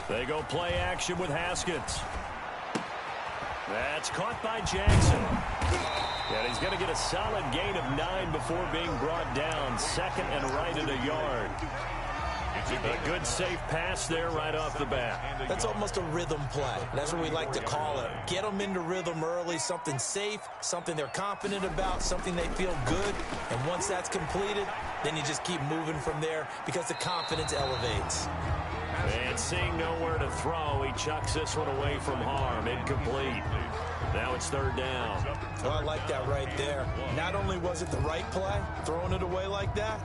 They go play action with Haskins. That's caught by Jackson. And he's going to get a solid gain of 9 before being brought down. Second and right at a yard. A good safe pass there right off the bat. That's almost a rhythm play. That's what we like to call it. Get them into rhythm early, something safe, something they're confident about, something they feel good. And once that's completed, then you just keep moving from there because the confidence elevates. And seeing nowhere to throw, he chucks this one away from harm. Incomplete. Now it's third down. Well, I like that right there. Not only was it the right play, throwing it away like that,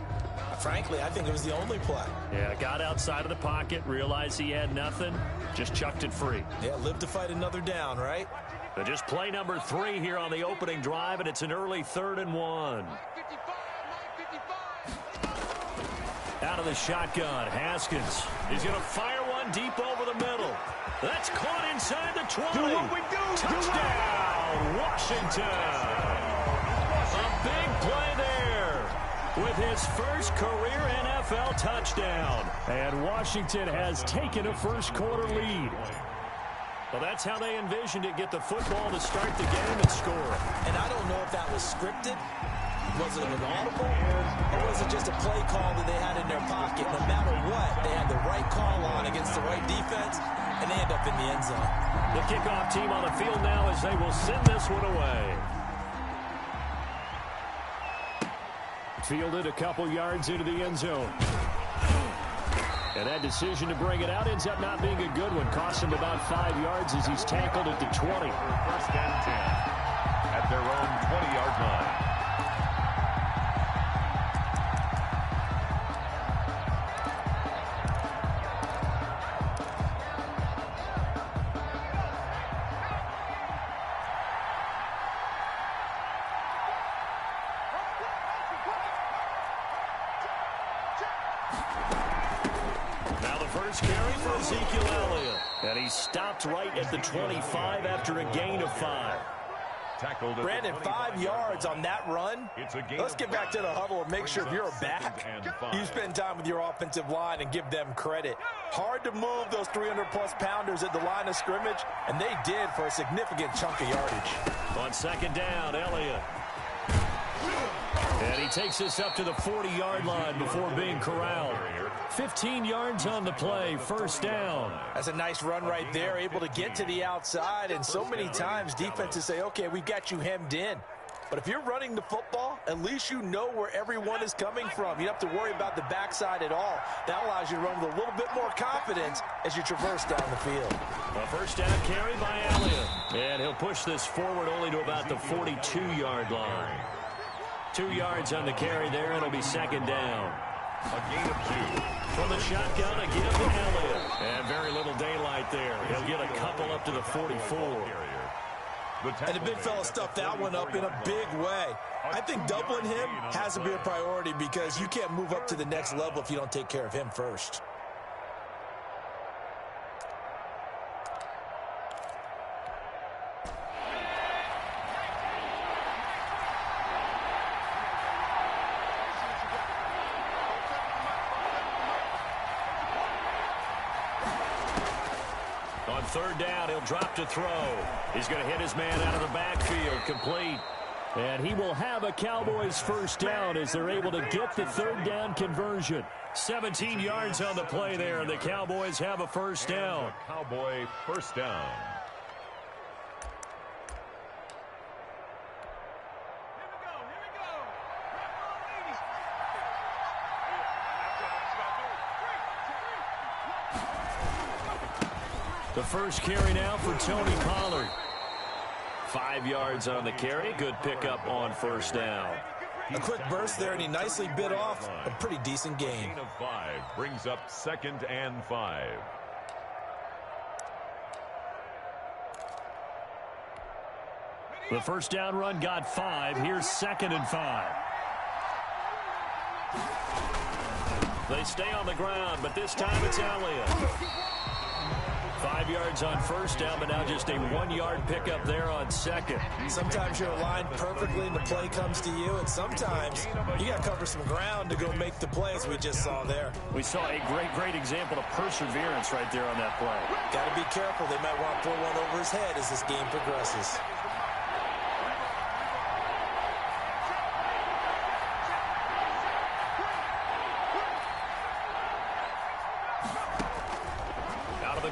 frankly, I think it was the only play. Yeah, got outside of the pocket, realized he had nothing, just chucked it free. Yeah, live to fight another down, right? But just play number 3 here on the opening drive, and it's an early 3rd and 1. Out of the shotgun, Haskins. He's going to fire one deep over the middle. That's caught inside the 20. Do what we do. Touchdown, Washington. A big play there with his first career NFL touchdown. And Washington has taken a first-quarter lead. Well, that's how they envisioned it, get the football to start the game and score. And I don't know if that was scripted. Was it an audible? Or was it just a play call that they had in their pocket? No matter what, they had the right call on against the right defense, and they end up in the end zone. The kickoff team on the field now as they will send this one away. Fielded a couple yards into the end zone. And that decision to bring it out ends up not being a good one. Cost him about 5 yards as he's tackled at the 20. First and 10 at their own 20-yard line. Carry for Ezekiel Elliott. And he stopped right at the 25 after a gain of 5. Brandon, 5 yards on that run. Let's get back to the huddle and make sure if you're a back, you spend time with your offensive line and give them credit. Hard to move those 300-plus pounders at the line of scrimmage, and they did for a significant chunk of yardage. On second down, Elliott. And he takes this up to the 40-yard line before being corralled. 15 yards on the play, first down. That's a nice run right there, able to get to the outside. And so many times defenses say, okay, we've got you hemmed in. But if you're running the football, at least you know where everyone is coming from. You don't have to worry about the backside at all. That allows you to run with a little bit more confidence as you traverse down the field. A first down carry by Elliott. And he'll push this forward only to about the 42-yard line. 2 yards on the carry there. It'll be second down. A gain of 2. From the shotgun again to Elliott. And very little daylight there. He'll get a couple up to the 44. And the big fella stuffed that one up in a big way. I think doubling him has to be a priority because you can't move up to the next level if you don't take care of him first. Third down, he'll drop to throw. He's going to hit his man out of the backfield, complete. And he will have a Cowboys first down as they're able to get the third down conversion. 17 yards on the play there, and the Cowboys have a first down. Cowboy first down. The first carry now for Tony Pollard. 5 yards on the carry. Good pickup on first down. A quick burst there, and he nicely bit off a pretty decent gain. Gain of 5 brings up 2nd and 5. The first down run got 5. Here's 2nd and 5. They stay on the ground, but this time it's Elliott. 5 yards on first down, but now just a 1-yard pickup there on second. Sometimes you're aligned perfectly and the play comes to you, and sometimes you got to cover some ground to go make the play, as we just saw there. We saw a great example of perseverance right there on that play. Got to be careful. They might want to pull one over his head as this game progresses.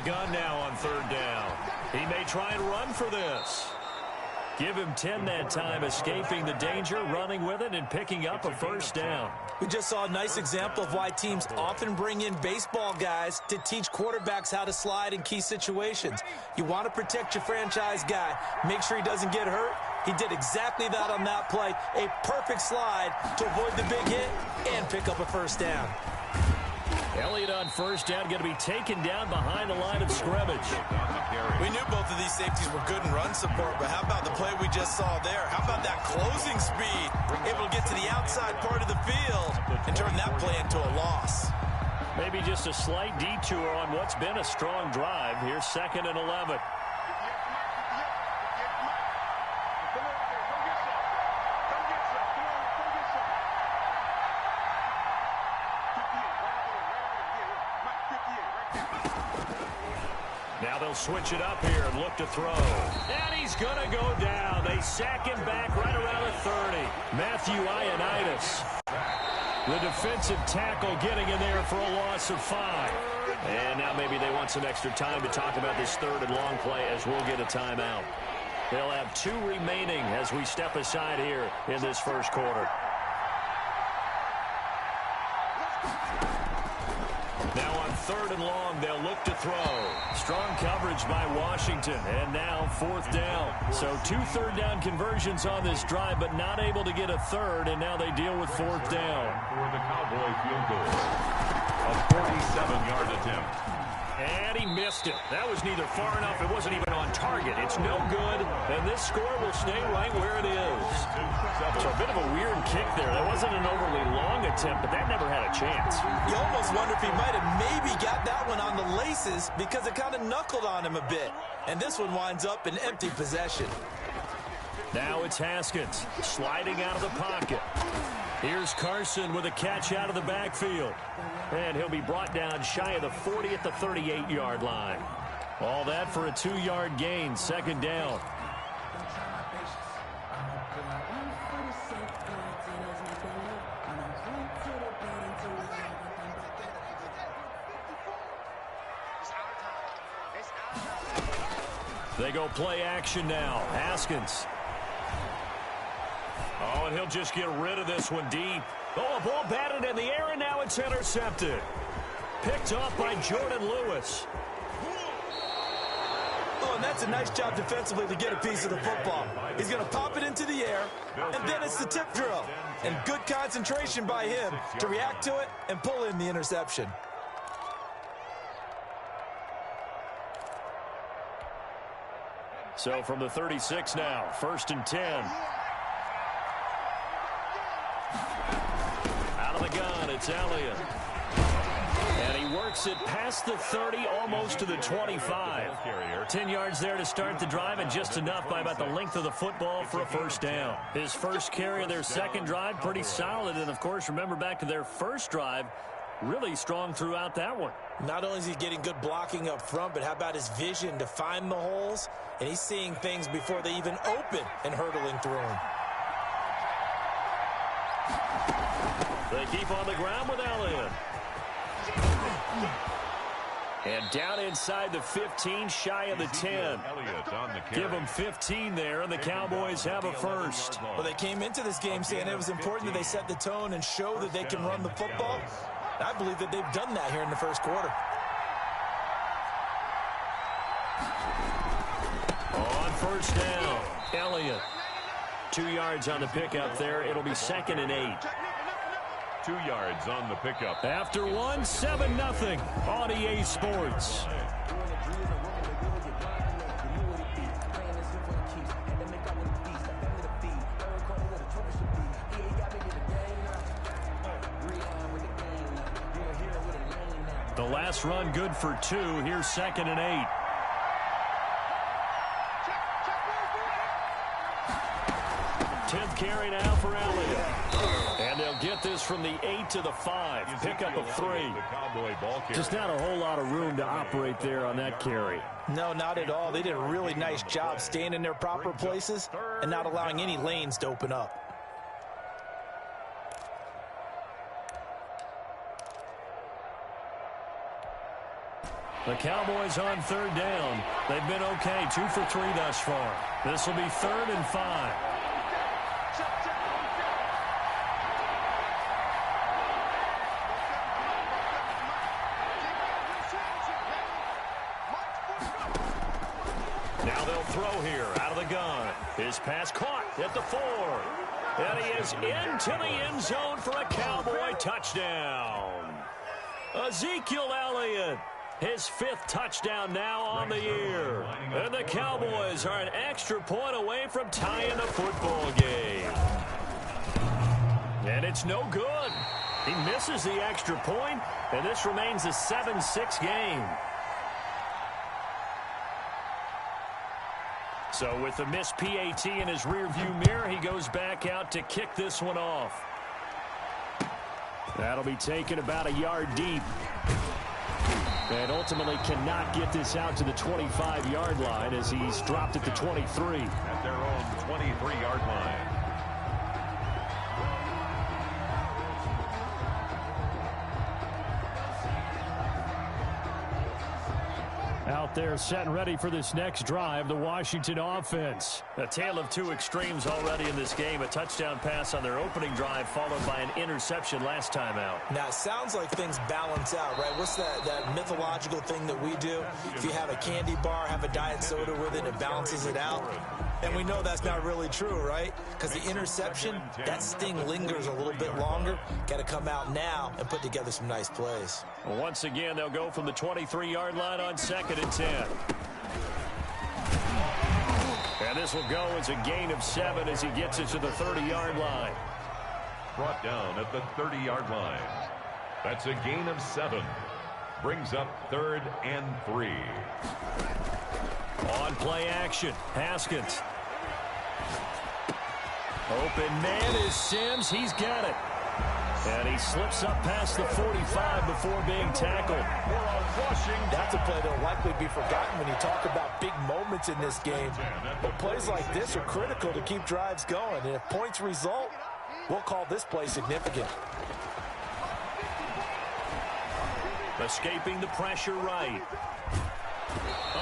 Gun now on third down. He may try and run for this. Give him 10 that time, escaping the danger, running with it, and picking up a first down. We just saw a nice example of why teams often bring in baseball guys to teach quarterbacks how to slide in key situations. You want to protect your franchise guy. Make sure he doesn't get hurt. He did exactly that on that play. A perfect slide to avoid the big hit and pick up a first down. Elliott on first down, going to be taken down behind the line of scrimmage. We knew both of these safeties were good in run support, but how about the play we just saw there? How about that closing speed? Able to get to the outside part of the field and turn that play into a loss. Maybe just a slight detour on what's been a strong drive. Here's 2nd and 11. Now they'll switch it up here and look to throw. And he's going to go down. They sack him back right around the 30. Matthew Ioannidis, the defensive tackle, getting in there for a loss of 5. And now maybe they want some extra time to talk about this third and long play as we'll get a timeout. They'll have 2 remaining as we step aside here in this first quarter. Now on 3rd and long, they'll look to throw. Strong coverage by Washington, and now 4th down. So 2 third-down conversions on this drive, but not able to get a third, and now they deal with 4th down. For the Cowboy field goal, a 47-yard attempt. And he missed it. That was neither far enough. It wasn't even on target. It's no good, and this score will stay right where it is. So a bit of a weird kick there. That wasn't an overly long attempt, but that never had a chance. You almost wonder if he might have maybe got that one on the laces because it kind of knuckled on him a bit. And this one winds up in empty possession. Now it's Haskins sliding out of the pocket. Here's Carson with a catch out of the backfield. And he'll be brought down shy of the 40 at the 38-yard line. All that for a 2-yard gain, 2nd down. They go play action now. Haskins. Oh, and he'll just get rid of this one deep. Oh, a ball batted in the air, and now it's intercepted. Picked off by Jordan Lewis. Oh, and that's a nice job defensively to get a piece of the football. He's going to pop it into the air, and then it's the tip drill. And good concentration by him to react to it and pull in the interception. So from the 36 now, 1st and 10. Out of the gun, it's Elliott. And he works it past the 30, almost to the 25. 10 yards there to start the drive, and just enough by about the length of the football for a first down. His first carry of their second drive, pretty solid. And, of course, remember back to their first drive, really strong throughout that one. Not only is he getting good blocking up front, but how about his vision to find the holes? And he's seeing things before they even open and hurdling through them. They keep on the ground with Elliott. And down inside the 15, shy of the 10. Give them 15 there, and the Cowboys have a first. Well, they came into this game saying it was important that they set the tone and show that they can run the football. I believe that they've done that here in the first quarter. On first down, Elliott. 2 yards on the pickup there. It'll be 2nd and 8. 2 yards on the pickup. After 7-0 on EA Sports. The last run good for 2. Here's 2nd and 8. 10th carry now for Elliott. And they'll get this from the 8 to the 5. Pickup of 3. Just not a whole lot of room to operate there on that carry. No, not at all. They did a really nice job staying in their proper places and not allowing any lanes to open up. The Cowboys on 3rd down. They've been okay, 2 for 3 thus far. This will be 3rd and 5. Now they'll throw here out of the gun. His pass caught at the 4. And he is into the end zone for a Cowboy touchdown. Ezekiel Elliott. His 5th touchdown now on the year. And the Cowboys are an extra point away from tying the football game. And it's no good. He misses the extra point, and this remains a 7-6 game. So with the missed PAT in his rearview mirror, he goes back out to kick this one off. That'll be taken about a yard deep. And ultimately cannot get this out to the 25-yard line as he's dropped at the 23. At their own 23-yard line. Out there set and ready for this next drive, the Washington offense. A tale of two extremes already in this game. A touchdown pass on their opening drive followed by an interception last time out. Now, it sounds like things balance out, right? What's that mythological thing that we do? If you have a candy bar, have a diet soda with it, it balances it out. And we know that's not really true, right? Because the interception, that sting lingers a little bit longer. Got to come out now and put together some nice plays. Once again, they'll go from the 23-yard line on 2nd and 10. And this will go as a gain of 7 as he gets it to the 30-yard line. Brought down at the 30-yard line. That's a gain of 7. Brings up 3rd and 3. On play action, Haskins. Open man is Sims. He's got it. And he slips up past the 45 before being tackled. That's a play that will likely be forgotten when you talk about big moments in this game. But plays like this are critical to keep drives going. And if points result, we'll call this play significant. Escaping the pressure right.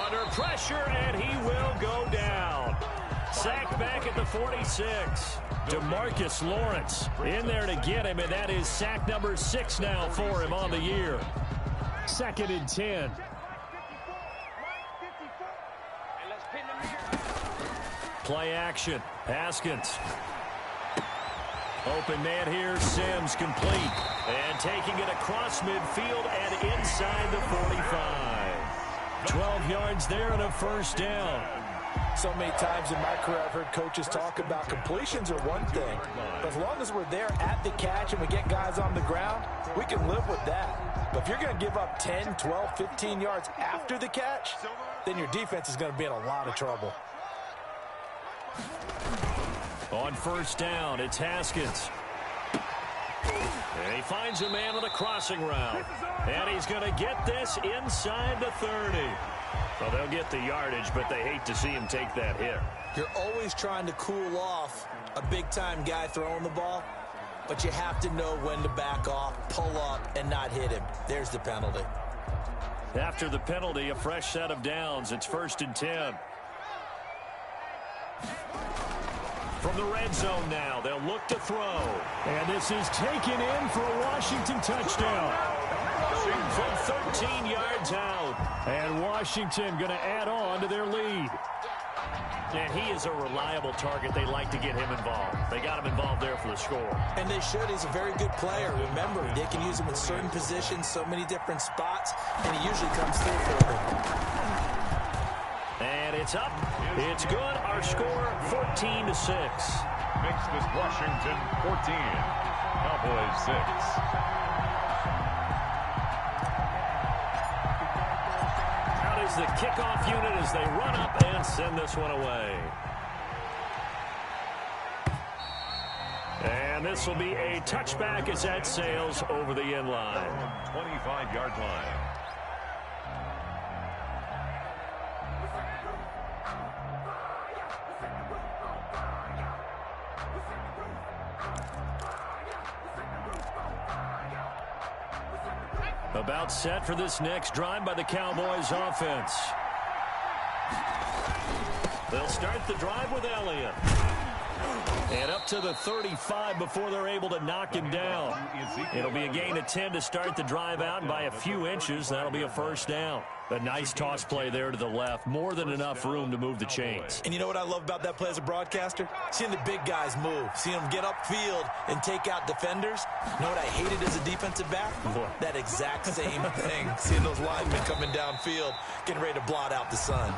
Under pressure, and he will go down. Sacked back at the 46. DeMarcus Lawrence in there to get him, and that is sack number 6 now for him on the year. 2nd and 10. Play action. Haskins. Open man here. Sims complete. And taking it across midfield and inside the 45. 12 yards there and a first down. So many times in my career I've heard coaches talk about completions are one thing. But as long as we're there at the catch and we get guys on the ground, we can live with that. But if you're going to give up 10, 12, 15 yards after the catch, then your defense is going to be in a lot of trouble. On first down, it's Haskins. And he finds a man on a crossing route. And he's going to get this inside the 30. Well, they'll get the yardage, but they hate to see him take that hit. You're always trying to cool off a big-time guy throwing the ball, but you have to know when to back off, pull up, and not hit him. There's the penalty. After the penalty, a fresh set of downs. It's 1st and 10. From the red zone now, they'll look to throw. And this is taken in for a Washington touchdown. From 13 yards out. And Washington going to add on to their lead. And he is a reliable target. They like to get him involved. They got him involved there for the score. And they should. He's a very good player. Remember, they can use him in certain positions, so many different spots, and he usually comes through for them. And it's up. It's good. Our score, 14-6. Makes this Washington 14. Cowboys 6. The kickoff unit as they run up and send this one away. And this will be a touchback as that sails over the end line. 25-yard line. About set for this next drive by the Cowboys offense. They'll start the drive with Elliott. And up to the 35 before they're able to knock him down. It'll be a gain of 10 to start the drive out, and by a few inches, that'll be a first down. A nice toss play there to the left. More than enough room to move the chains. And you know what I love about that play as a broadcaster? Seeing the big guys move. Seeing them get upfield and take out defenders. You know what I hated as a defensive back? That exact same thing. Seeing those linemen coming downfield, getting ready to blot out the sun.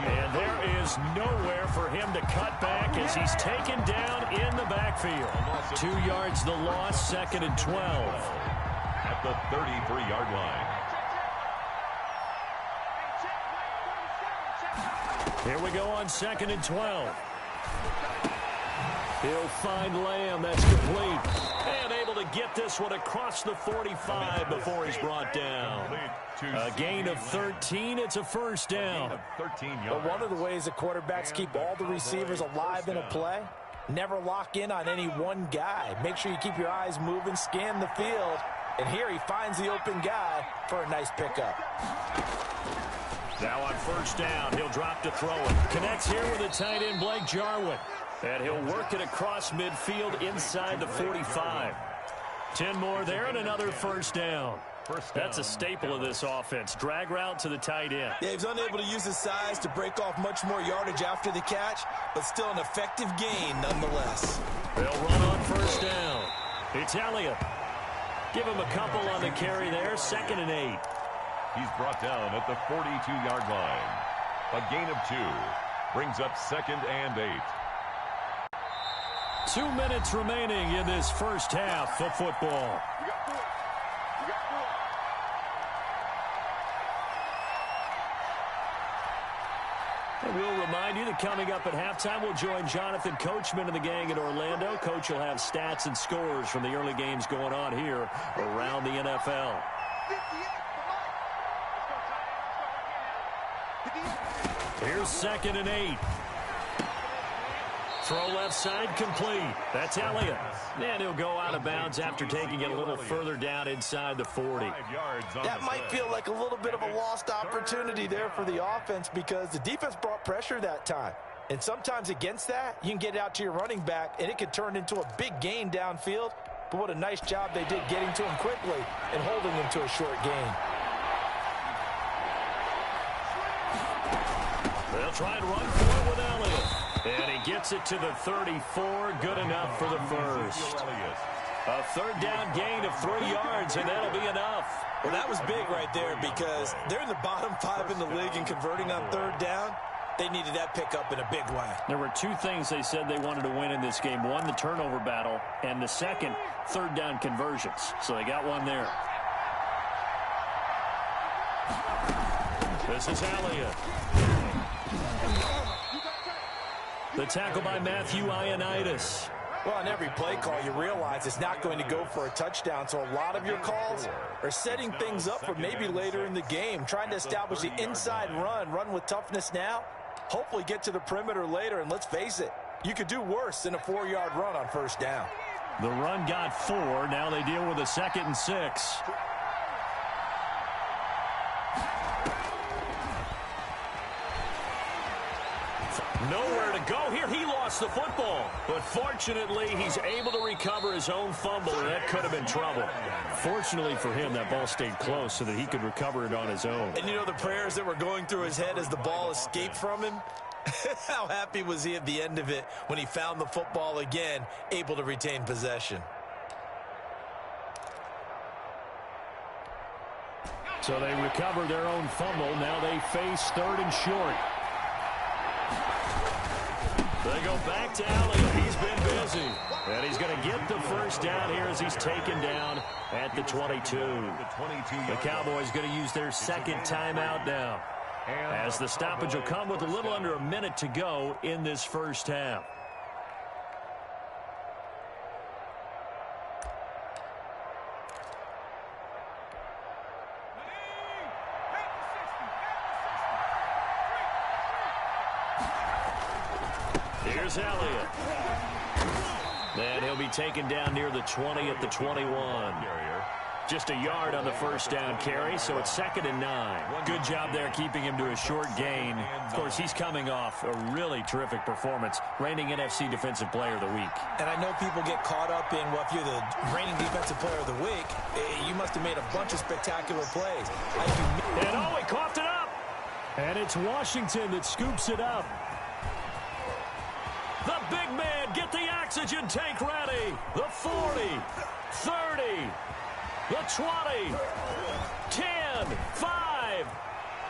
And there is nowhere for him to cut back as he's taken down in the backfield. 2 yards the loss, 2nd and 12. At the 33-yard line. Here we go on 2nd and 12. He'll find Lamb. That's complete. And able to get this one across the 45 before he's brought down. A gain of 13. It's a first down. But one of the ways the quarterbacks keep all the receivers alive in a play, never lock in on any one guy. Make sure you keep your eyes moving, scan the field. And here he finds the open guy for a nice pickup. Now on first down, he'll drop to throw it. Connects here with the tight end, Blake Jarwin. And he'll work it across midfield inside the 45. 10 more there and another first down. That's a staple of this offense. Drag route to the tight end. Yeah, he's unable to use his size to break off much more yardage after the catch, but still an effective gain nonetheless. They'll run on first down. It's Elliott. Give him a couple on the carry there. 2nd and 8. He's brought down at the 42-yard line. A gain of 2. Brings up 2nd and 8. 2 minutes remaining in this first half of football. And we'll remind you that coming up at halftime, we'll join Jonathan Coachman and the gang in Orlando. Coach will have stats and scores from the early games going on here around the NFL. Here's 2nd and 8. Throw left side complete. That's Elliott. And he'll go out of bounds after taking it a little further down inside the 40. That might feel like a little bit of a lost opportunity there for the offense because the defense brought pressure that time. And sometimes against that, you can get it out to your running back, and it could turn into a big gain downfield. But what a nice job they did getting to him quickly and holding him to a short gain. They'll try and run for it with Elliott. And he gets it to the 34. Good enough for the first. A third down gain of 3 yards, and that'll be enough. Well, that was big right there because they're in the bottom 5 in the league and converting on third down. They needed that pickup in a big way. There were 2 things they said they wanted to win in this game. One, the turnover battle, and the second, third down conversions. So they got one there. This is Elliott. The tackle by Matthew Ioannidis. Well, on every play call, you realize it's not going to go for a touchdown, so a lot of your calls are setting things up for maybe later in the game, trying to establish the inside run with toughness now, hopefully get to the perimeter later, and let's face it, you could do worse than a 4-yard run on first down. The run got 4. Now they deal with a 2nd and 6. Nowhere to go here. He lost the football. But fortunately, he's able to recover his own fumble, and that could have been trouble. Fortunately for him, that ball stayed close so that he could recover it on his own. And you know the prayers that were going through his head as the ball escaped from him? How happy was he at the end of it when he found the football again, able to retain possession? So they recover their own fumble. Now they face 3rd and short. They go back to Elliott. He's been busy. And he's going to get the first down here as he's taken down at the 22. The Cowboys going to use their 2nd timeout now, as the stoppage will come with a little under a minute to go in this first half. Here's Elliott. And he'll be taken down near the 20 at the 21. Just a yard on the first down carry, so it's 2nd and 9. Good job there keeping him to a short gain. Of course, he's coming off a really terrific performance, reigning NFC Defensive Player of the Week. And I know people get caught up in, well, if you're the reigning Defensive Player of the Week, you must have made a bunch of spectacular plays. And oh, he coughed it up. And it's Washington that scoops it up. The big man, get the oxygen tank ready. The 40, 30. The 20, 10, 5,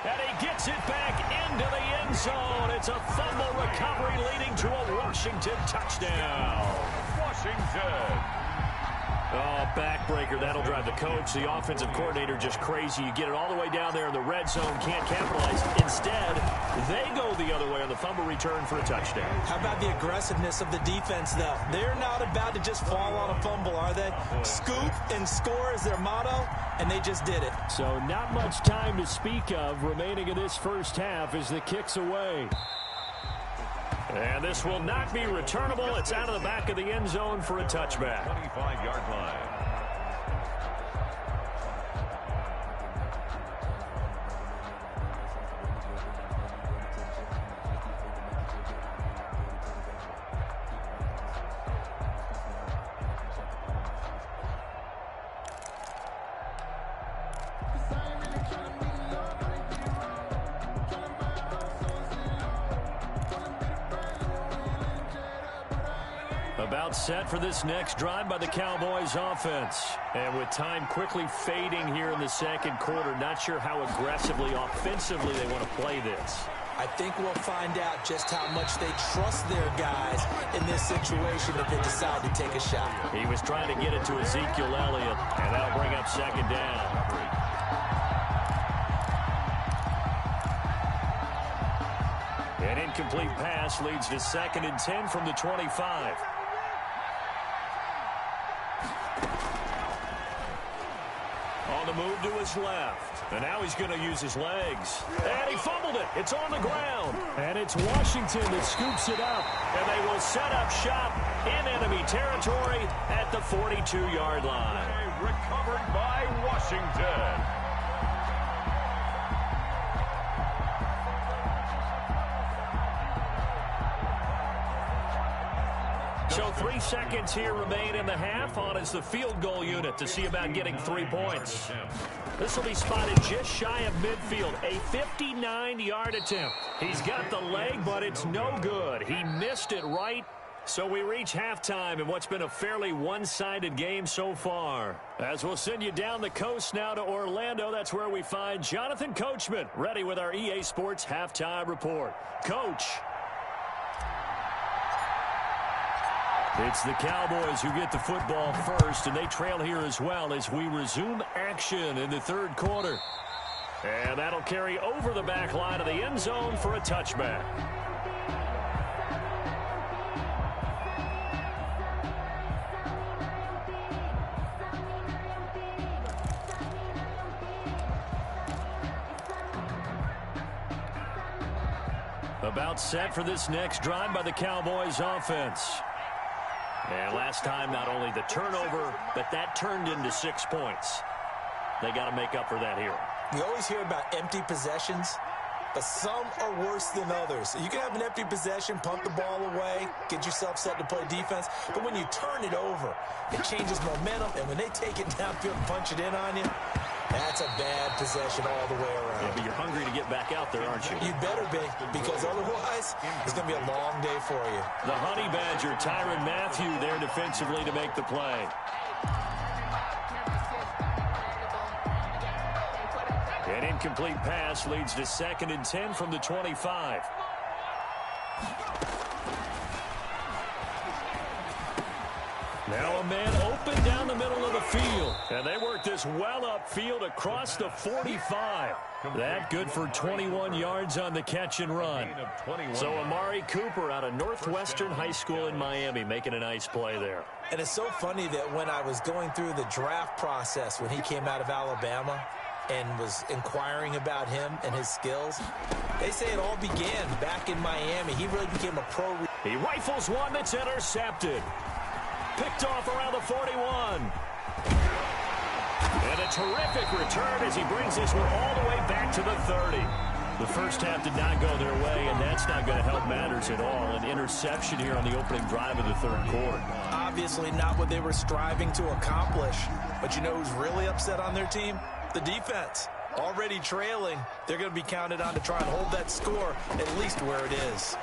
and he gets it back into the end zone. It's a fumble recovery leading to a Washington touchdown. Washington. Oh, backbreaker. That'll drive the coach, the offensive coordinator, just crazy. You get it all the way down there in the red zone, can't capitalize. Instead, they go the other way on the fumble return for a touchdown. How about the aggressiveness of the defense, though? They're not about to just fall on a fumble, are they? Scoop and score is their motto, and they just did it. So not much time to speak of remaining in this first half as the kick's away. And this will not be returnable. It's out of the back of the end zone for a touchback. 25-yard line. About set for this next drive by the Cowboys offense. And with time quickly fading here in the second quarter, not sure how aggressively, offensively they want to play this. I think we'll find out just how much they trust their guys in this situation if they decide to take a shot. He was trying to get it to Ezekiel Elliott, and that'll bring up 2nd down. An incomplete pass leads to 2nd and 10 from the 25. On the move to his left. And now he's going to use his legs. And he fumbled it. It's on the ground. And it's Washington that scoops it up. And they will set up shop in enemy territory at the 42-yard line. Recovered by Washington. So 3 seconds here remain in the half. On is the field goal unit to see about getting 3 points. This will be spotted just shy of midfield. A 59-yard attempt. He's got the leg, but it's no good. He missed it right. So we reach halftime in what's been a fairly one-sided game so far. As we'll send you down the coast now to Orlando, that's where we find Jonathan Coachman, ready with our EA Sports Halftime Report. Coach. It's the Cowboys who get the football first, and they trail here as well as we resume action in the third quarter. And that'll carry over the back line of the end zone for a touchback. About set for this next drive by the Cowboys offense. And last time, not only the turnover, but that turned into 6 points. They got to make up for that here. You always hear about empty possessions, but some are worse than others. You can have an empty possession, punt the ball away, get yourself set to play defense, but when you turn it over, it changes momentum, and when they take it downfield and punch it in on you, that's a bad possession all the way around. Yeah, but you're hungry to get back out there, aren't you? You better be, because otherwise, it's going to be a long day for you. The Honey Badger, Tyrann Mathieu, there defensively to make the play. An incomplete pass leads to 2nd and 10 from the 25. Now a man open down the middle of the field. And they work this well upfield across the 45. That good for 21 yards on the catch and run. So Amari Cooper out of Northwestern High School in Miami making a nice play there. And it's so funny that when I was going through the draft process when he came out of Alabama and was inquiring about him and his skills, they say it all began back in Miami. He really became a pro He rifles one that's intercepted. Picked off around the 41. And a terrific return as he brings this one all the way back to the 30. The first half did not go their way, and that's not going to help matters at all. An interception here on the opening drive of the third quarter. Obviously not what they were striving to accomplish. But you know who's really upset on their team? The defense. Already trailing, they're going to be counted on to try and hold that score at least where it is.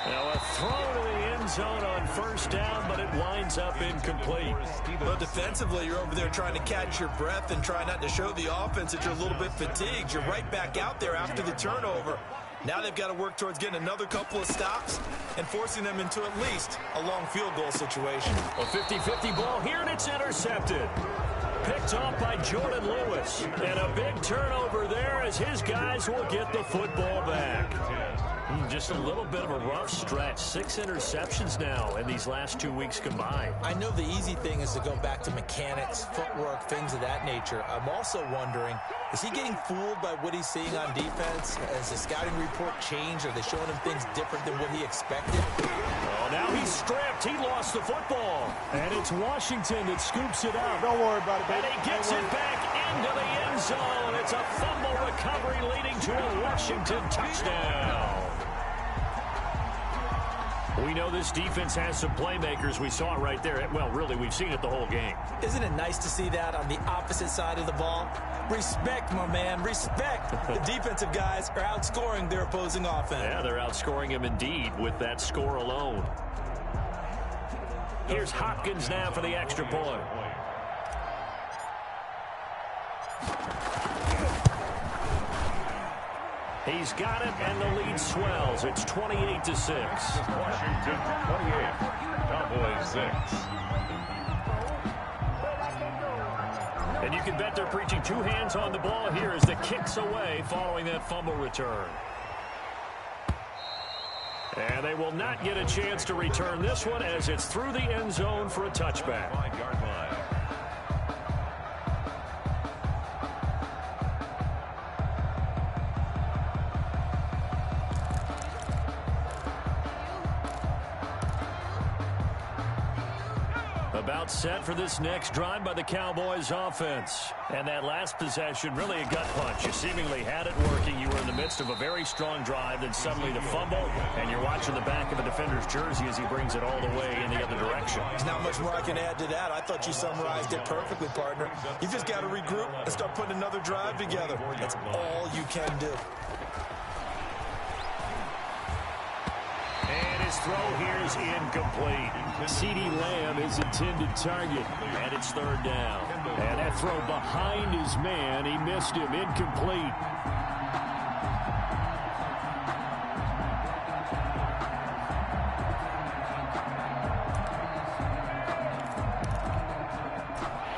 Now a throw to the end zone on first down, but it winds up incomplete. Well, defensively, you're over there trying to catch your breath and try not to show the offense that you're a little bit fatigued. You're right back out there after the turnover. Now they've got to work towards getting another couple of stops and forcing them into at least a long field goal situation. A 50-50 ball here, and it's intercepted. Picked off by Jordan Lewis. And a big turnover there as his guys will get the football back. Just a little bit of a rough stretch. 6 interceptions now in these last 2 weeks combined. I know the easy thing is to go back to mechanics, footwork, things of that nature. I'm also wondering, is he getting fooled by what he's seeing on defense? Has the scouting report changed? Are they showing him things different than what he expected? Oh, now he's stripped. He lost the football. And it's Washington that scoops it up. Don't worry about it, baby. And he gets it back into the end zone. It's a fumble recovery leading to a Washington touchdown. We know this defense has some playmakers. We saw it right there. Well, really, we've seen it the whole game. Isn't it nice to see that on the opposite side of the ball? Respect, my man, respect. The defensive guys are outscoring their opposing offense. Yeah, they're outscoring him indeed with that score alone. Here's Hopkins now for the extra point. He's got it, and the lead swells. It's 28-6. Washington 28, Cowboys 6. And you can bet they're preaching 2 hands on the ball here as the kick's away following that fumble return. And they will not get a chance to return this one as it's through the end zone for a touchback. 5-yard line. About set for this next drive by the Cowboys offense. And that last possession, really a gut punch. You seemingly had it working. You were in the midst of a very strong drive, then suddenly the fumble, and you're watching the back of a defender's jersey as he brings it all the way in the other direction. There's not much more I can add to that. I thought you summarized it perfectly, partner. You just got to regroup and start putting another drive together. That's all you can do. Throw here is incomplete. CeeDee Lamb is intended target, and it's third down. And that throw behind his man, he missed him, incomplete.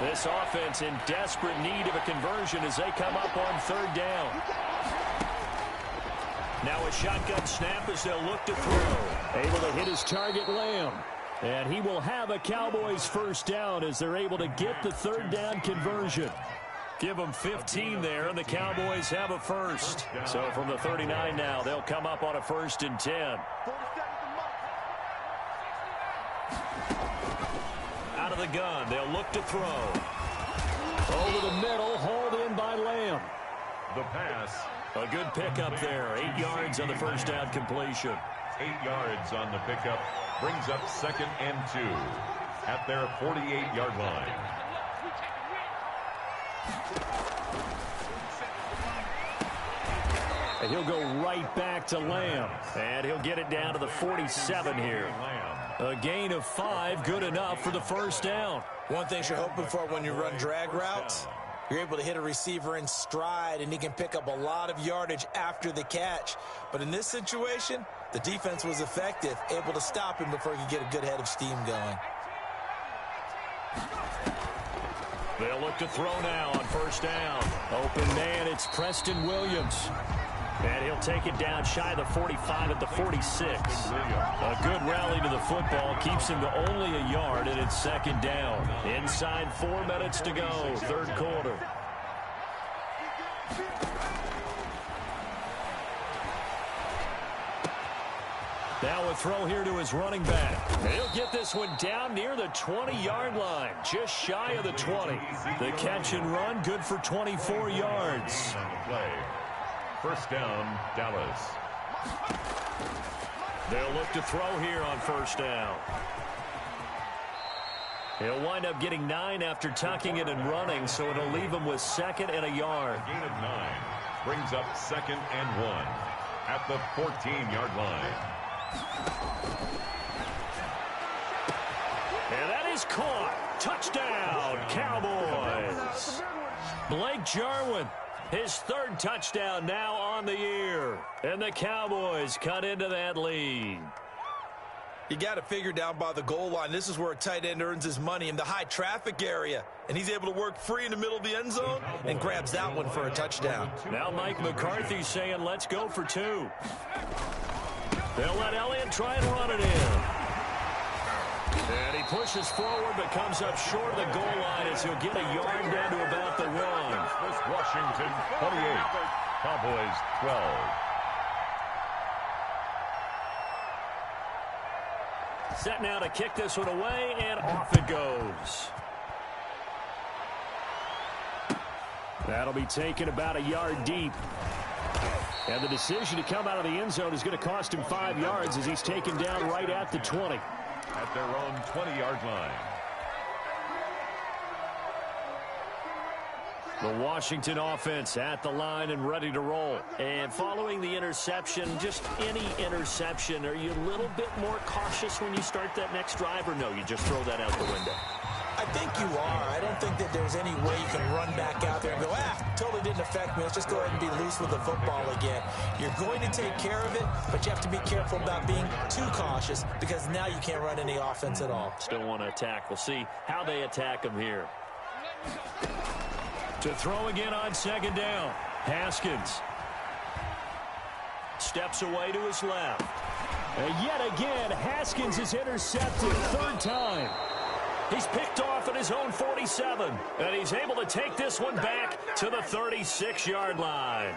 This offense in desperate need of a conversion as they come up on third down. Now a shotgun snap as they'll look to throw. Able to hit his target, Lamb. And he will have a Cowboys first down as they're able to get the third down conversion. Give them 15 there, and the Cowboys have a first. So from the 39 now, they'll come up on a 1st and 10. Out of the gun, they'll look to throw. Over the middle, hauled in by Lamb. The pass. A good pickup there. 8 yards on the first down completion. 8 yards on the pickup. Brings up 2nd and 2 at their 48-yard line. And he'll go right back to Lamb. And he'll get it down to the 47 here. A gain of 5, good enough for the first down. One thing you're hoping for when you run drag routes, you're able to hit a receiver in stride, and he can pick up a lot of yardage after the catch. But in this situation, the defense was effective, able to stop him before he could get a good head of steam going. They'll look to throw now on first down. Open man, it's Preston Williams. And he'll take it down shy of the 45 at the 46. A good rally to the football keeps him to only a yard, and it's 2nd down. Inside 4 minutes to go, third quarter. Now a throw here to his running back. He'll get this one down near the 20-yard line, just shy of the 20. The catch and run, good for 24 yards. On the play. First down, Dallas. They'll look to throw here on first down. He'll wind up getting 9 after tucking it and running, so it'll leave him with 2nd and a yard. A gain of 9 brings up 2nd and 1 at the 14-yard line. And that is caught. Touchdown, Cowboys. Blake Jarwin, his 3rd touchdown now on the year. And the Cowboys cut into that lead. You got to figure down by the goal line. This is where a tight end earns his money in the high traffic area. And he's able to work free in the middle of the end zone and grabs that one for a touchdown. Now Mike McCarthy saying, let's go for 2. They'll let Elliott try and run it in. And he pushes forward but comes up short of the goal line as he'll get a yard down to about the 1. Washington 28, Cowboys 12. Set now to kick this one away, and off it goes. That'll be taken about a yard deep. And the decision to come out of the end zone is going to cost him 5 yards as he's taken down right at the 20. At their own 20-yard line. The Washington offense at the line and ready to roll. And following the interception, just any interception, are you a little bit more cautious when you start that next drive, or no, you just throw that out the window? I think you are. I don't think that there's any way you can run back out there and go, totally didn't affect me. Let's just go ahead and be loose with the football again. You're going to take care of it, but you have to be careful about being too cautious because now you can't run any offense at all. Still want to attack. We'll see how they attack him here. To throw again on 2nd down. Haskins steps away to his left. And yet again, Haskins is intercepted 3rd time. He's picked off at his own 47, and he's able to take this one back to the 36-yard line.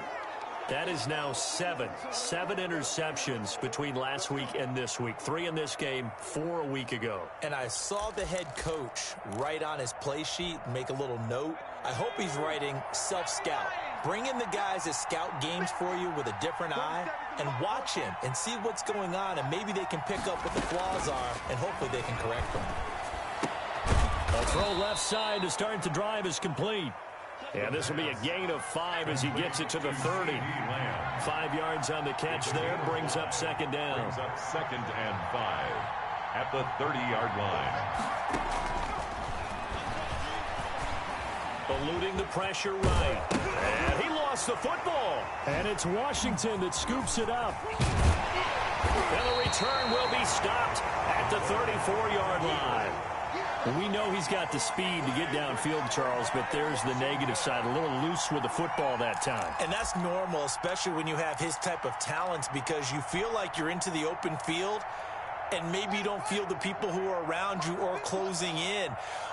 That is now 7 interceptions between last week and this week. 3 in this game, 4 a week ago. And I saw the head coach write on his play sheet, make a little note. I hope he's writing self-scout. Bring in the guys that scout games for you with a different eye and watch him and see what's going on, and maybe they can pick up what the flaws are, and hopefully they can correct them. A throw left side to start the drive is complete. And this will be a gain of 5 as he gets it to the 30. 5 yards on the catch there, brings up 2nd down. Brings up 2nd and 5 at the 30-yard line. Eluding the pressure right. And he lost the football. And it's Washington that scoops it up. And the return will be stopped at the 34-yard line. We know he's got the speed to get downfield, Charles, but there's the negative side. A little loose with the football that time. And that's normal, especially when you have his type of talents, because you feel like you're into the open field, and maybe you don't feel the people who are around you or closing in.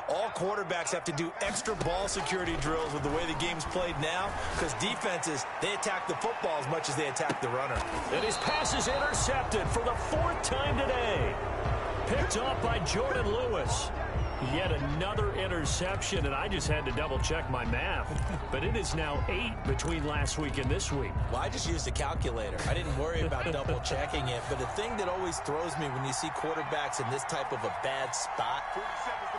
All quarterbacks have to do extra ball security drills with the way the game's played now, because defenses, they attack the football as much as they attack the runner. And his pass is intercepted for the 4th time today. Picked up by Jordan Lewis. Yet another interception, and I just had to double-check my math. But it is now 8 between last week and this week. Well, I just used a calculator. I didn't worry about double-checking it. But the thing that always throws me when you see quarterbacks in this type of a bad spot,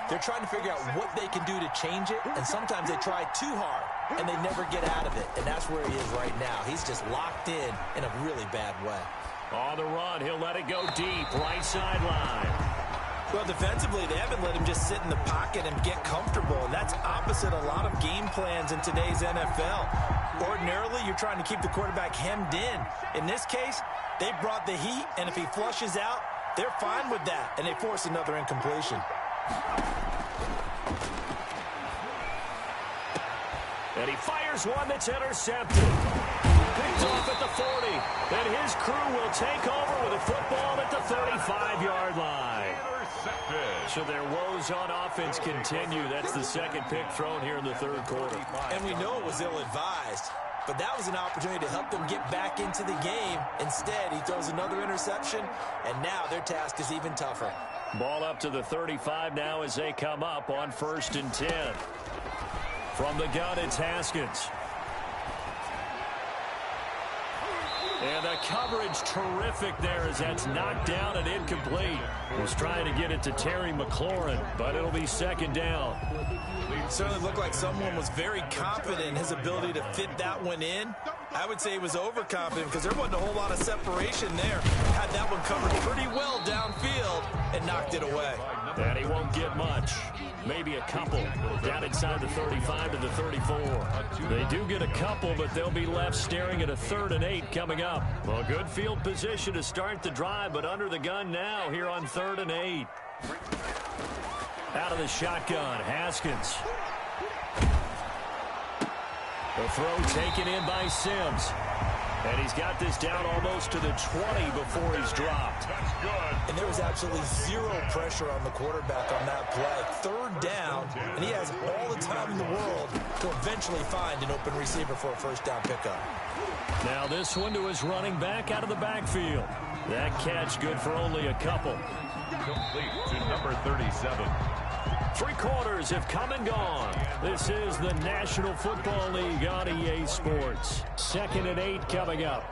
they're trying to figure out what they can do to change it, and sometimes they try too hard, and they never get out of it. And that's where he is right now. He's just locked in a really bad way. On the run, he'll let it go deep, right sideline. Well, defensively, they haven't let him just sit in the pocket and get comfortable, and that's opposite a lot of game plans in today's NFL. Ordinarily, you're trying to keep the quarterback hemmed in. In this case, they brought the heat, and if he flushes out, they're fine with that, and they force another incompletion. And he fires one that's intercepted. Picked off at the 40. And his crew will take over with a football at the 35-yard line. So their woes on offense continue. That's the 2nd pick thrown here in the 3rd quarter. And we know it was ill-advised. but that was an opportunity to help them get back into the game. Instead, he throws another interception, and now their task is even tougher. Ball up to the 35 now as they come up on 1st and 10. From the gun, it's Haskins. And the coverage terrific there as that's knocked down and incomplete. Was trying to get it to Terry McLaurin, but it'll be 2nd down. It certainly looked like someone was very confident in his ability to fit that one in. I would say he was overconfident because there wasn't a whole lot of separation there. Had that one covered pretty well downfield and knocked it away. And he won't get much. Maybe a couple down inside the 35 to the 34. They do get a couple, but they'll be left staring at a 3rd and 8 coming up. Well, good field position to start the drive, but under the gun now here on 3rd and 8. Out of the shotgun, Haskins. The throw taken in by Sims. And he's got this down almost to the 20 before he's dropped. That's good. And there was absolutely zero pressure on the quarterback on that play. 3rd down, and he has all the time in the world to eventually find an open receiver for a 1st down pickup. Now this one to his running back out of the backfield. That catch good for only a couple. Complete to number 37. 3 quarters have come and gone. This is the National Football League on EA Sports. 2nd and 8 coming up.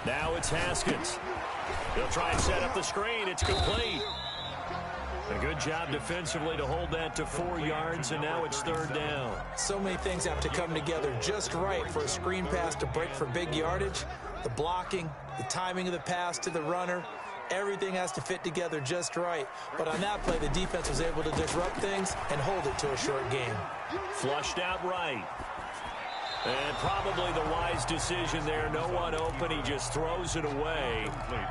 Now it's Haskins. They'll try and set up the screen. It's complete. A good job defensively to hold that to 4 yards, and now it's 3rd down. So many things have to come together just right for a screen pass to break for big yardage. The blocking, the timing of the pass to the runner, everything has to fit together just right. But on that play, the defense was able to disrupt things and hold it to a short game. Flushed out right. And probably the wise decision there. No one open. He just throws it away.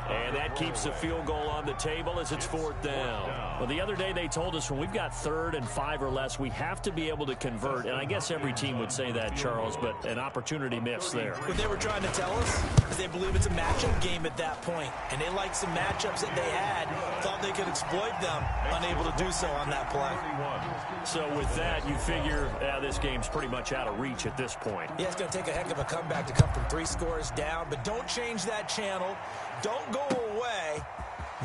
And that keeps the field goal on the table as it's 4th down. Well, the other day they told us when we've got 3rd and 5 or less, we have to be able to convert. And I guess every team would say that, Charles, but an opportunity missed there. What they were trying to tell us is they believe it's a matchup game at that point. And they liked some matchups that they had, thought they could exploit them, unable to do so on that play. So with that, you figure this game's pretty much out of reach at this point. Yeah, it's going to take a heck of a comeback to come from 3 scores down, but don't change that channel. Don't go away.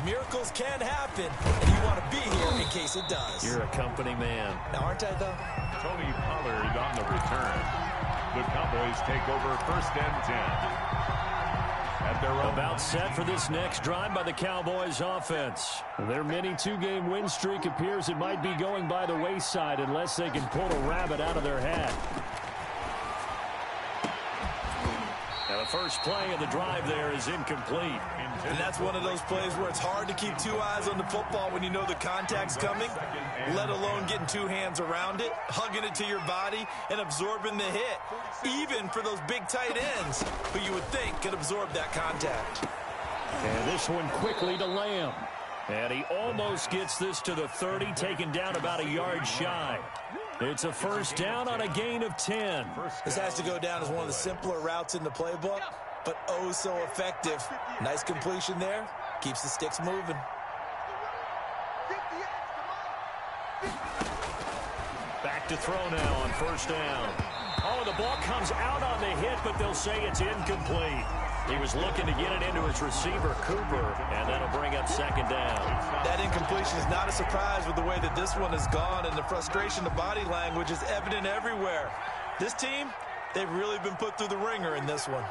Miracles can happen, and you want to be here in case it does. You're a company man. Now, aren't I, though? Tony Pollard on the return. The Cowboys take over 1st and 10. At their own. About set for this next drive by the Cowboys offense. Their mini 2-game win streak appears it might be going by the wayside unless they can pull a rabbit out of their hat. And the first play of the drive there is incomplete. And that's one of those plays where it's hard to keep 2 eyes on the football when you know the contact's coming, let alone getting 2 hands around it, hugging it to your body, and absorbing the hit, even for those big tight ends who you would think could absorb that contact. And this one quickly to Lamb. And he almost gets this to the 30, taken down about a yard shy. It's a 1st down on a gain of 10. This has to go down as one of the simpler routes in the playbook, but oh so effective. Nice completion there. Keeps the sticks moving. Back to throw now on 1st down. Oh, the ball comes out on the hit, but they'll say it's incomplete. He was looking to get it into his receiver, Cooper, and that'll bring up 2nd down. That incompletion is not a surprise with the way that this one has gone, and the frustration, the body language is evident everywhere. This team, they've really been put through the ringer in this one.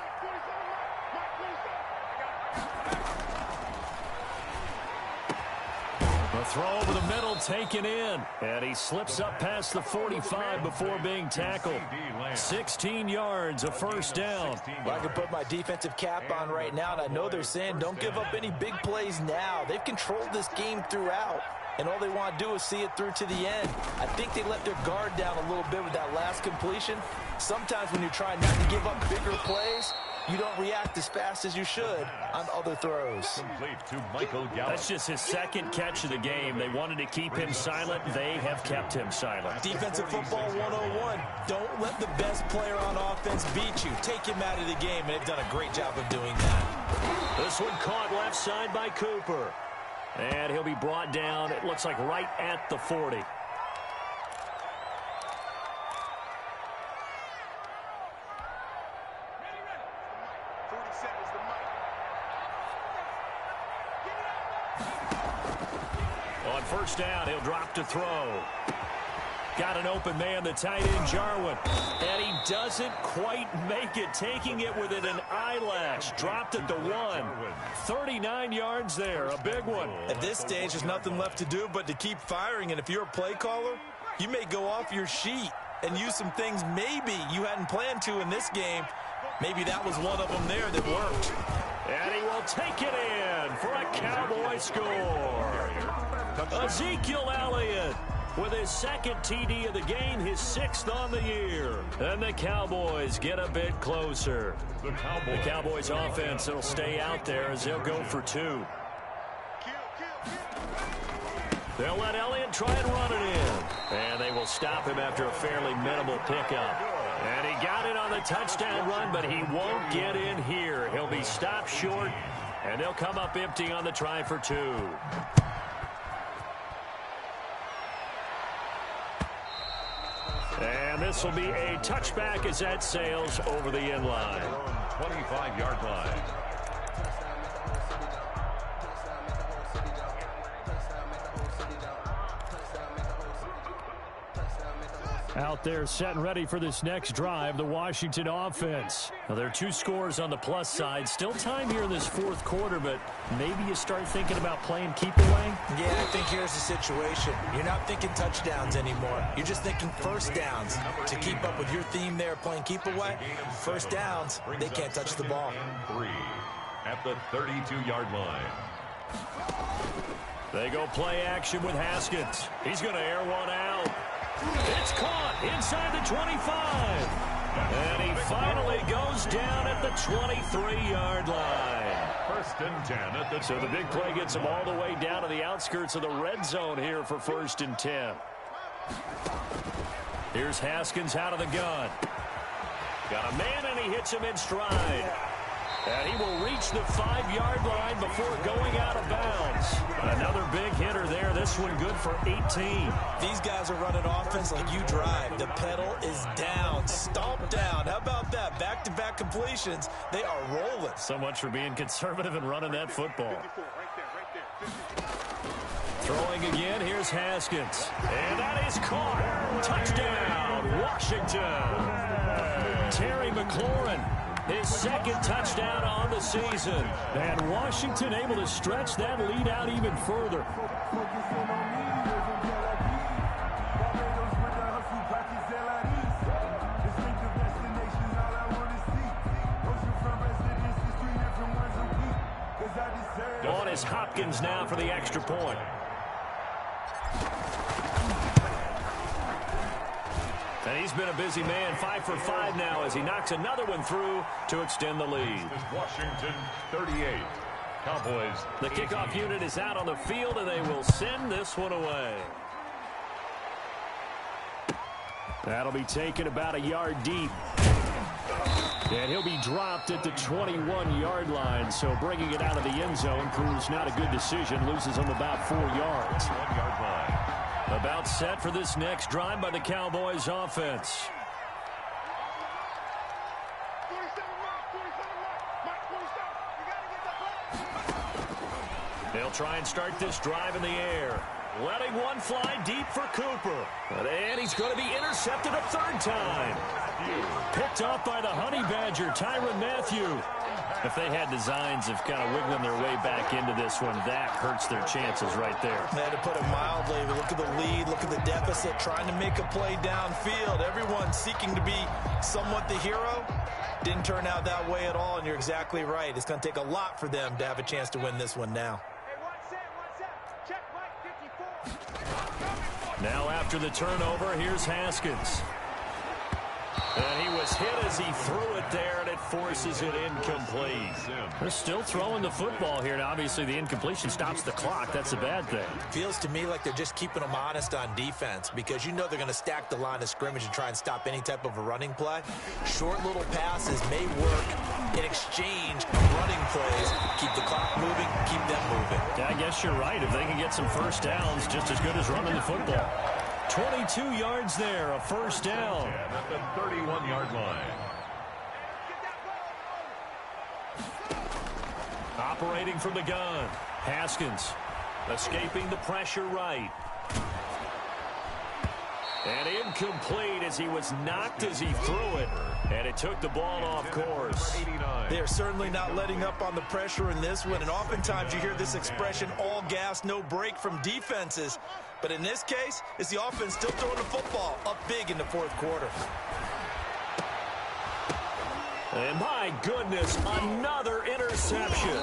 The throw over the middle taken in, and he slips up past the 45 before being tackled. 16 yards, a 1st down. Well, I can put my defensive cap on right now, and I know they're saying don't give up any big plays now. They've controlled this game throughout, and all they want to do is see it through to the end. I think they let their guard down a little bit with that last completion. Sometimes when you're trying not to give up bigger plays, you don't react as fast as you should on other throws. Complete to Michael Gallup. That's just his 2nd catch of the game. They wanted to keep him silent. They have kept him silent. Defensive football 101. Don't let the best player on offense beat you. Take him out of the game, and they've done a great job of doing that. This one caught left side by Cooper. And he'll be brought down, it looks like right at the 40. On first down, he'll drop to throw. Got an open man, the tight end, Jarwin. And he doesn't quite make it, taking it within an eyelash. Dropped at the 1. 39 yards there, a big one. At this stage, there's nothing left to do but to keep firing. And if you're a play caller, you may go off your sheet and use some things maybe you hadn't planned to in this game. Maybe that was one of them there that worked. And he will take it in for a Cowboy score. Ezekiel Elliott with his second TD of the game, his 6th on the year. And the Cowboys get a bit closer. The Cowboys offense will stay out there as they'll go for 2. They'll let Elliott try and run it in. And they will stop him after a fairly minimal pickup. And he got it on the touchdown run, but he won't get in here. He'll be stopped short, and they'll come up empty on the try for 2. And this will be a touchback as that sails over the end line. 25-yard line. Out there set and ready for this next drive, the Washington offense. Now, there are 2 scores on the plus side. Still time here in this 4th quarter, but maybe you start thinking about playing keep away? Yeah, I think here's the situation. You're not thinking touchdowns anymore. You're just thinking first downs. To keep up with your theme there, playing keep away, first downs, they can't touch the ball. 3 at the 32-yard line. They go play action with Haskins. He's going to air one out. It's caught inside the 25. And he finally goes down at the 23-yard line. 1st and 10 at the... So the big play gets him all the way down to the outskirts of the red zone here for 1st and 10. Here's Haskins out of the gun. Got a man, and he hits him in stride. And he will reach the 5-yard line before going out of bounds. Another big hitter there. This one good for 18. These guys are running offense like you drive. The pedal is down, stomped down. How about that? Back-to-back completions. They are rolling. So much for being conservative and running that football. Throwing again, here's Haskins. And that is caught. Touchdown, Washington. Terry McLaurin. His 2nd touchdown on the season. And Washington able to stretch that lead out even further. On is Hopkins now for the extra point. And he's been a busy man, 5 for 5 now as he knocks another one through to extend the lead. Washington 38. Cowboys. The kickoff unit is out on the field, and they will send this one away. That'll be taken about a yard deep. And he'll be dropped at the 21-yard line, so bringing it out of the end zone proves not a good decision. Loses him about 4 yards. 1-yard line. About set for this next drive by the Cowboys offense. They'll try and start this drive in the air. Letting one fly deep for Cooper. And he's going to be intercepted a 3rd time. Picked off by the Honey Badger, Tyrann Mathieu. If they had designs of kind of wiggling their way back into this one, that hurts their chances right there. They had to put it mildly. Look at the lead. Look at the deficit. Trying to make a play downfield. Everyone seeking to be somewhat the hero. Didn't turn out that way at all, and you're exactly right. It's going to take a lot for them to have a chance to win this one now. Now after the turnover, here's Haskins. And he was hit as he threw it there, and it forces it incomplete. They're still throwing the football here. Now, obviously, the incompletion stops the clock. That's a bad thing. Feels to me like they're just keeping them honest on defense because you know they're going to stack the line of scrimmage and try and stop any type of a running play. Short little passes may work in exchange of running plays. Keep the clock moving, keep them moving. Yeah, I guess you're right. If they can get some first downs, just as good as running the football. 22 yards there, a first down. At the 31-yard line. Operating from the gun. Haskins escaping the pressure right. And incomplete as he was knocked as he threw it. And it took the ball off course. They're certainly not letting up on the pressure in this one. And oftentimes you hear this expression, all gas, no break from defenses. But in this case, it's the offense still throwing the football up big in the fourth quarter. And my goodness, another interception.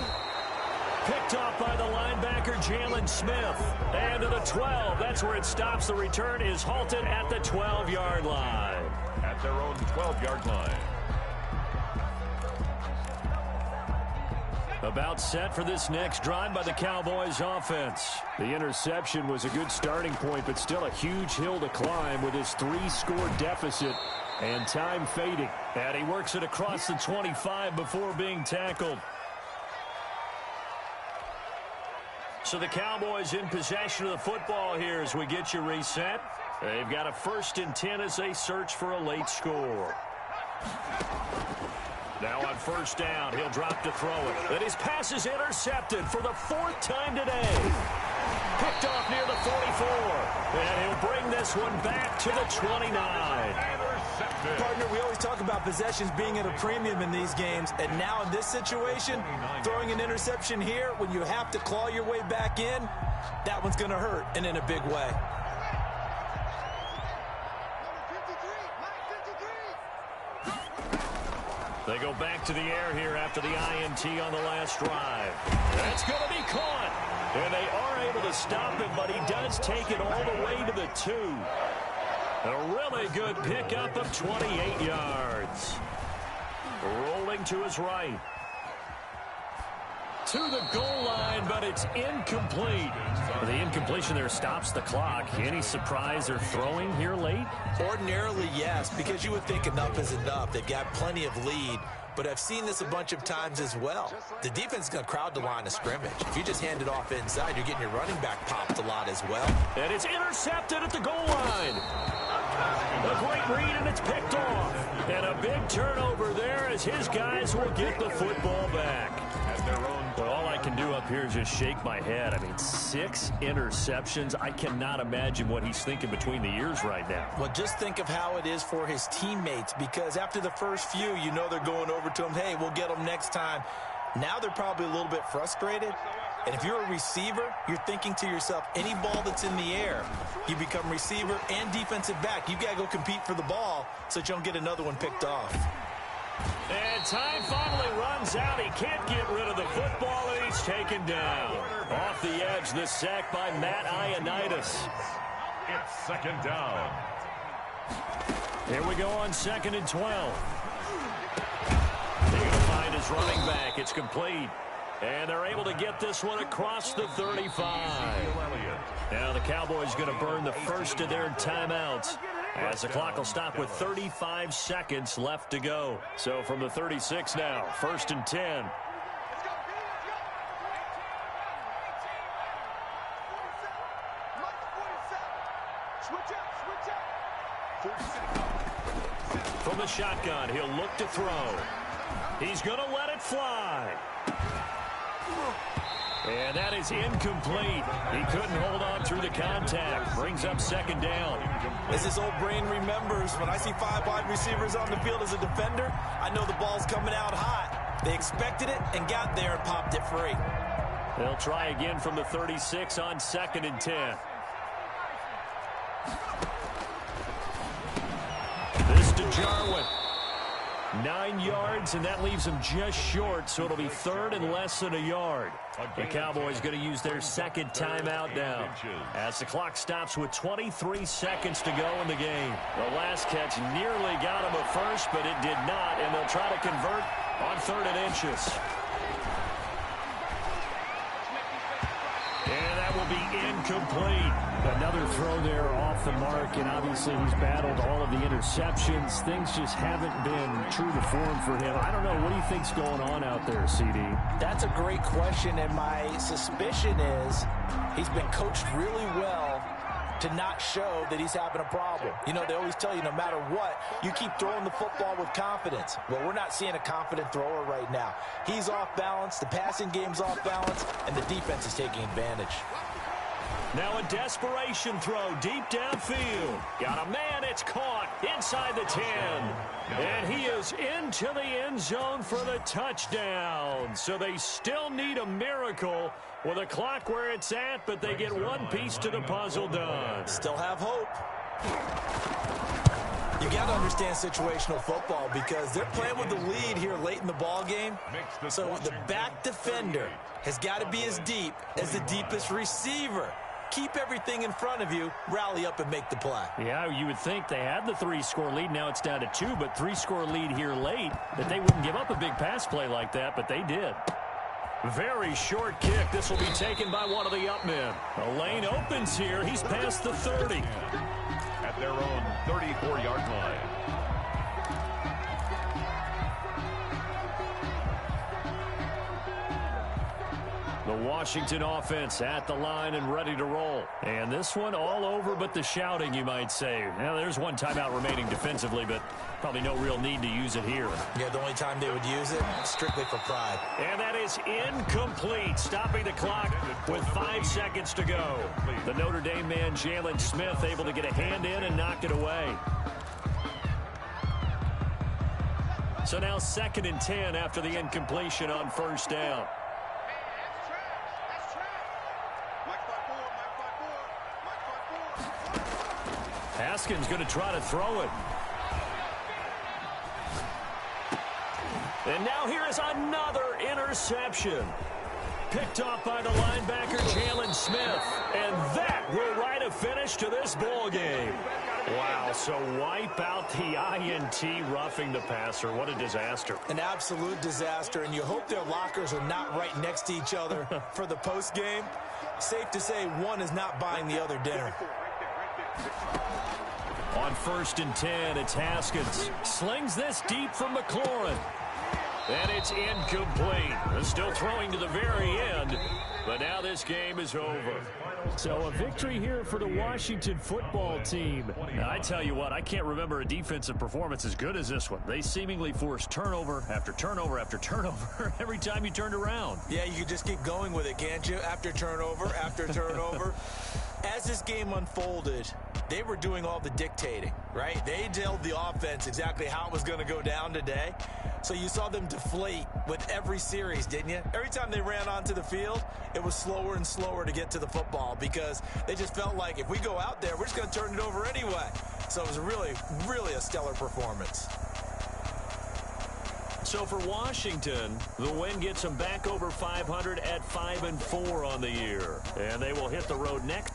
Picked off by the linebacker, Jalen Smith. And to the 12. That's where it stops. The return is halted at the 12-yard line. At their own 12-yard line. About set for this next drive by the Cowboys offense. The interception was a good starting point, but still a huge hill to climb with his 3-score deficit and time fading. And he works it across the 25 before being tackled. So the Cowboys in possession of the football here as we get you reset. They've got a 1st and 10 as they search for a late score. Now on 1st down, he'll drop to throw it. And his pass is intercepted for the 4th time today. Picked off near the 44. And he'll bring this one back to the 29. Partner, we always talk about possessions being at a premium in these games. And now in this situation, throwing an interception here when you have to claw your way back in, that one's going to hurt, and in a big way. They go back to the air here after the INT on the last drive. That's going to be caught. And they are able to stop him, but he does take it all the way to the 2. A really good pickup of 28 yards. Rolling to his right. To the goal line, but it's incomplete. The incompletion there stops the clock. Any surprise or throwing here late? Ordinarily, yes, because you would think enough is enough. They've got plenty of lead, but I've seen this a bunch of times as well. The defense is going to crowd the line of scrimmage. If you just hand it off inside, you're getting your running back popped a lot as well. And it's intercepted at the goal line. A great read, and it's picked off. And a big turnover there as his guys will get the football back. At their own. But all I can do up here is just shake my head. I mean, 6 interceptions. I cannot imagine what he's thinking between the ears right now. Well, just think of how it is for his teammates, because after the first few, you know they're going over to him, hey, we'll get them next time. Now they're probably a little bit frustrated. And if you're a receiver, you're thinking to yourself, any ball that's in the air, you become receiver and defensive back. You've got to go compete for the ball so that you don't get another one picked off. And time finally runs out. He can't get rid of the football, and he's taken down. Off the edge, the sack by Matt Ioannidis. It's 2nd down. Here we go on 2nd and 12. They're going to find his running back. It's complete. And they're able to get this one across the 35. Now the Cowboys going to burn the first of their timeouts, as the clock will stop with 35 seconds left to go. So from the 36 now, 1st and 10. From the shotgun, he'll look to throw. He's going to let it fly. And that is incomplete. He couldn't hold on through the contact. Brings up 2nd down. As his old brain remembers, when I see 5 wide receivers on the field as a defender, I know the ball's coming out hot. They expected it and got there and popped it free. They'll try again from the 36 on 2nd and 10. This to Jarwin. 9 yards, and that leaves them just short, so it'll be third and less than a yard. The Cowboys going to use their second timeout now as the clock stops with 23 seconds to go in the game. The last catch nearly got him a first, but it did not, and they'll try to convert on 3rd and inches. And that will be incomplete. Another throw there off the mark, and obviously he's battled all of the interceptions. Things just haven't been true to form for him. I don't know. What do you think's going on out there, CD? That's a great question, and my suspicion is he's been coached really well to not show that he's having a problem. You know, they always tell you no matter what, you keep throwing the football with confidence. Well, we're not seeing a confident thrower right now. He's off balance, the passing game's off balance, and the defense is taking advantage. Now a desperation throw deep downfield. Got a man, it's caught inside the 10. And he is into the end zone for the touchdown. So they still need a miracle with a clock where it's at, but they get one piece to the puzzle done. Still have hope. You got to understand situational football because they're playing with the lead here late in the ball game. So the back defender has got to be as deep as the deepest receiver. Keep everything in front of you, rally up and make the play. Yeah, you would think they had the 3-score lead. Now it's down to 2, but 3-score lead here late, that they wouldn't give up a big pass play like that, but they did. Very short kick. This will be taken by one of the up men. The lane opens here. He's past the 30. At their own 34-yard line. The Washington offense at the line and ready to roll. And this one all over but the shouting, you might say. Now, there's one timeout remaining defensively, but probably no real need to use it here. Yeah, the only time they would use it, strictly for pride. And that is incomplete, stopping the clock with 5 seconds to go. The Notre Dame man, Jalen Smith, able to get a hand in and knock it away. So now 2nd and 10 after the incompletion on 1st down. Haskins going to try to throw it. And now here is another interception. Picked off by the linebacker, Jalen Smith. And that will write a finish to this ball game. Wow, so wipe out the INT, roughing the passer. What a disaster. An absolute disaster, and you hope their lockers are not right next to each other for the post game. Safe to say one is not buying the other dinner. On 1st and 10, it's Haskins. Slings this deep from McLaurin. And it's incomplete. They're still throwing to the very end, but now this game is over. So a victory here for the Washington football team. Now, I tell you what, I can't remember a defensive performance as good as this one. They seemingly forced turnover after turnover after turnover every time you turned around. Yeah, you can just keep going with it, can't you? After turnover, after turnover. As this game unfolded, they were doing all the dictating, right? They told the offense exactly how it was going to go down today. So you saw them deflate with every series, didn't you? Every time they ran onto the field, it was slower and slower to get to the football because they just felt like if we go out there, we're just going to turn it over anyway. So it was really, really a stellar performance. So for Washington, the win gets them back over 500 at 5-4 on the year. And they will hit the road next.